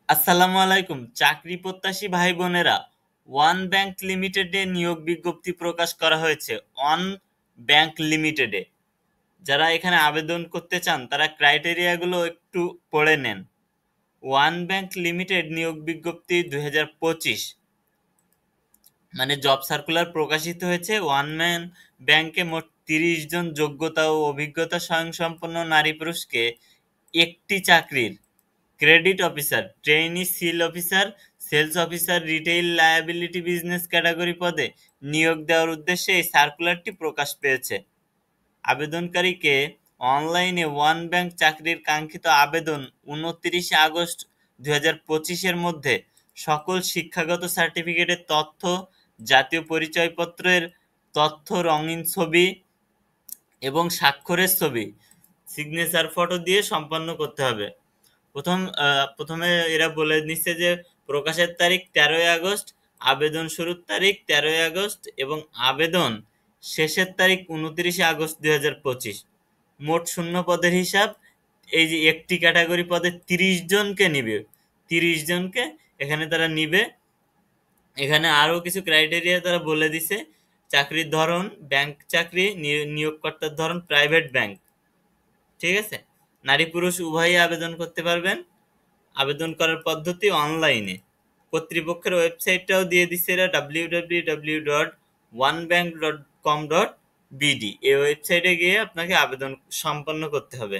আসসালামু আলাইকুম। চাকরি প্রত্যাশী ভাই বোনেরা, ওয়ান ব্যাংক লিমিটেডে নিয়োগ বিজ্ঞপ্তি প্রকাশ করা হয়েছে। ওয়ান ব্যাংক লিমিটেডে যারা এখানে আবেদন করতে চান তারা ক্রাইটেরিয়াগুলো একটু পড়ে নেন। ওয়ান ব্যাংক লিমিটেড নিয়োগ বিজ্ঞপ্তি 2025 মানে জব সার্কুলার প্রকাশিত হয়েছে। ওয়ান ম্যান ব্যাংকে মোট 30 জন যোগ্যতা ও অভিজ্ঞতা স্বয়ংসম্পন্ন নারী পুরুষকে একটি চাকরির ক্রেডিট অফিসার, ট্রেইনি সিল officer, sales officer, retail liability business category পদে নিয়োগ দেওয়ার উদ্দেশ্যে এই সার্কুলারটি প্রকাশ পেয়েছে। আবেদনকারীকে অনলাইনে ওয়ান ব্যাংক চাকরির কাঙ্ক্ষিত আবেদন 29 আগস্ট 2025-এর মধ্যে সকল শিক্ষাগত সার্টিফিকেটের তথ্য, জাতীয় পরিচয়পত্রের তথ্য, রঙিন ছবি এবং স্বাক্ষরের ছবি, সিগনেচার ফটো দিয়ে সম্পন্ন করতে হবে। প্রথমে এরা বলে নিচ্ছে যে প্রকাশের তারিখ 13 আগস্ট, আবেদন শুরুর তারিখ 13 আগস্ট এবং আবেদন শেষের তারিখ 29 আগস্ট 2025। মোট শূন্য পদের হিসাব, এই যে একটি ক্যাটাগরি পদে 30 জনকে নিবে, 30 জনকে এখানে তারা নিবে। এখানে আরো কিছু ক্রাইটেরিয়া তারা বলে দিছে। চাকরির ধরন ব্যাংক চাকরি, নিয়োগকর্তার ধরন প্রাইভেট ব্যাংক। ঠিক আছে, নারী পুরুষ উভয়ই আবেদন করতে পারবেন। আবেদন করার পদ্ধতি অনলাইনে। কর্তৃপক্ষের ওয়েবসাইটটাও দিয়ে দিচ্ছে এরা, www.onebank.com.bd। এই ওয়েবসাইটে গিয়ে আপনাকে আবেদন সম্পন্ন করতে হবে।